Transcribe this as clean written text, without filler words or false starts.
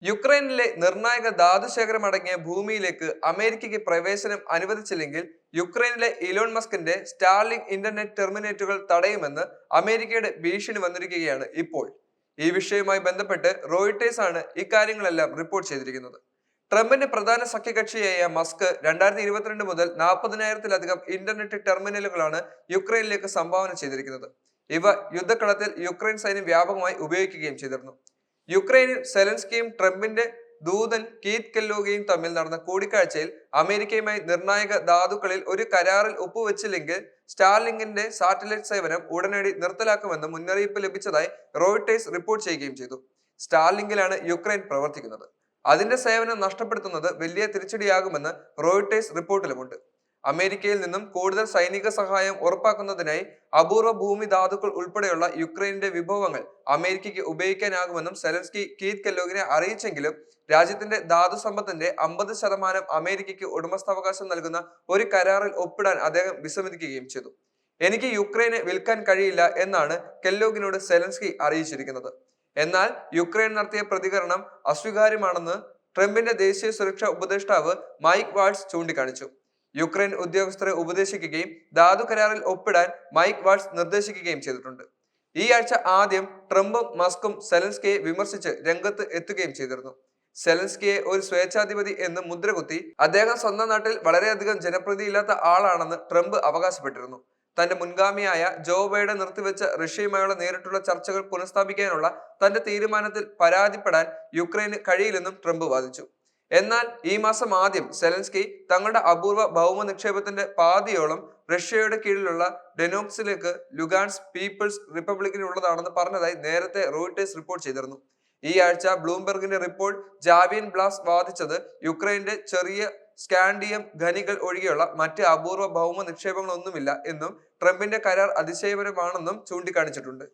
യുക്രൈനിലെ നിർണായക ധാതുശേഖരം അടങ്ങിയ ഭൂമിയിലേക്ക് അമേരിക്കയ്ക്ക് പ്രവേശനം അനുവദിച്ചില്ലെങ്കിൽ യുക്രൈനിലെ ഇലോൺ മസ്കിന്റെ സ്റ്റാർലിങ്ക് ഇന്റർനെറ്റ് ടെർമിനേറ്റുകൾ തടയുമെന്ന് അമേരിക്കയുടെ ഭീഷണി വന്നിരിക്കുകയാണ് ഇപ്പോൾ. ഈ വിഷയവുമായി ബന്ധപ്പെട്ട് റോയിട്ടേഴ്സ് ആണ് ഇക്കാര്യങ്ങളെല്ലാം റിപ്പോർട്ട് ചെയ്തിരിക്കുന്നത്. ട്രംപിന്റെ പ്രധാന സഖ്യകക്ഷിയായ മസ്ക് 2022 മുതൽ 40,000-ലധികം ഇന്റർനെറ്റ് ടെർമിനലുകളാണ് യുക്രൈനിലേക്ക് സംഭാവന ചെയ്തിരിക്കുന്നത്. ഇവ യുദ്ധക്കളത്തിൽ യുക്രൈൻ സൈന്യം വ്യാപകമായി ഉപയോഗിക്കുകയും ചെയ്തിരുന്നു. യുക്രൈനിൽ സെലൻസ്കിയും ട്രംപിന്റെ ദൂതൻ കീത്ത് കെല്ലോഗയും തമ്മിൽ നടന്ന കൂടിക്കാഴ്ചയിൽ അമേരിക്കയുമായി നിർണായക ധാതുക്കളിൽ ഒരു കരാറിൽ ഒപ്പുവെച്ചില്ലെങ്കിൽ സ്റ്റാർലിങ്കിന്റെ സാറ്റലൈറ്റ് സേവനം ഉടനടി നിർത്തലാക്കുമെന്ന് മുന്നറിയിപ്പ് ലഭിച്ചതായി റോയിട്ടേഴ്സ് റിപ്പോർട്ട് ചെയ്യുകയും ചെയ്തു. സ്റ്റാർലിങ്കിലാണ് യുക്രൈൻ പ്രവർത്തിക്കുന്നത്. അതിന്റെ സേവനം നഷ്ടപ്പെടുത്തുന്നത് വലിയ തിരിച്ചടിയാകുമെന്ന് റോയിട്ടേഴ്സ് റിപ്പോർട്ടിലുമുണ്ട്. അമേരിക്കയിൽ നിന്നും കൂടുതൽ സൈനിക സഹായം ഉറപ്പാക്കുന്നതിനായി അപൂർവ ഭൂമി ധാതുക്കൾ ഉൾപ്പെടെയുള്ള യുക്രൈനിന്റെ വിഭവങ്ങൾ അമേരിക്കയ്ക്ക് ഉപയോഗിക്കാനാകുമെന്നും സെലൻസ്കി കീത്ത് കെല്ലോഗിനെ അറിയിച്ചെങ്കിലും രാജ്യത്തിന്റെ ധാതു സമ്പത്തിന്റെ 50% അമേരിക്കയ്ക്ക് ഉടമസ്ഥാവകാശം നൽകുന്ന ഒരു കരാറിൽ ഒപ്പിടാൻ അദ്ദേഹം വിസമ്മതിക്കുകയും ചെയ്തു. എനിക്ക് യുക്രൈനെ വിൽക്കാൻ കഴിയില്ല എന്നാണ് കെല്ലോഗിനോട് സെലൻസ്കി അറിയിച്ചിരിക്കുന്നത്. എന്നാൽ യുക്രൈൻ നടത്തിയ പ്രതികരണം അസ്വീകാര്യമാണെന്ന് ട്രംപിന്റെ ദേശീയ സുരക്ഷാ ഉപദേഷ്ടാവ് മൈക്ക് വാൾട്സ് ചൂണ്ടിക്കാണിച്ചു. യുക്രൈൻ ഉദ്യോഗസ്ഥരെ ഉപദേശിക്കുകയും ധാതു കരാറിൽ ഒപ്പിടാൻ മൈക്ക് വാൾട്സ് നിർദ്ദേശിക്കുകയും ചെയ്തിട്ടുണ്ട്. ഈ ആഴ്ച ആദ്യം ട്രംപും മസ്കും സെലൻസ്കിയെ വിമർശിച്ച് രംഗത്ത് എത്തുകയും ചെയ്തിരുന്നു. സെലൻസ്കിയെ ഒരു സ്വേച്ഛാധിപതി എന്ന് മുദ്രകുത്തി അദ്ദേഹം സ്വന്തം നാട്ടിൽ വളരെയധികം ജനപ്രീതിയില്ലാത്ത ആളാണെന്ന് ട്രംപ് അവകാശപ്പെട്ടിരുന്നു. തന്റെ മുൻഗാമിയായ ജോ ബൈഡൻ നിർത്തിവെച്ച റഷ്യയുമായുള്ള നേരിട്ടുള്ള ചർച്ചകൾ പുനഃസ്ഥാപിക്കാനുള്ള തന്റെ തീരുമാനത്തിൽ പരാതിപ്പെടാൻ യുക്രൈന് കഴിയില്ലെന്നും ട്രംപ് വാദിച്ചു. എന്നാൽ ഈ മാസം ആദ്യം സെലൻസ്കി തങ്ങളുടെ അപൂർവ ഭൗമ നിക്ഷേപത്തിന്റെ പാതിയോളം റഷ്യയുടെ കീഴിലുള്ള ഡൊനെറ്റ്സ്കിലേക്ക് ലുഗാൻസ് പീപ്പിൾസ് റിപ്പബ്ലിക്കിനുള്ളതാണെന്ന് പറഞ്ഞതായി നേരത്തെ റോയിട്ടേഴ്സ് റിപ്പോർട്ട് ചെയ്തിരുന്നു. ഈ ആഴ്ച ബ്ലൂംബെർഗിന്റെ റിപ്പോർട്ട് ജാവിയൻ ബ്ലാസ് വാദിച്ചത് യുക്രൈന്റെ ചെറിയ സ്കാൻഡിയം ഖനികൾ ഒഴികെയുള്ള മറ്റ് അപൂർവ ഭൗമ നിക്ഷേപങ്ങളൊന്നുമില്ല എന്നും ട്രംപിന്റെ കരാർ അതിശയപരമാണെന്നും ചൂണ്ടിക്കാണിച്ചിട്ടുണ്ട്.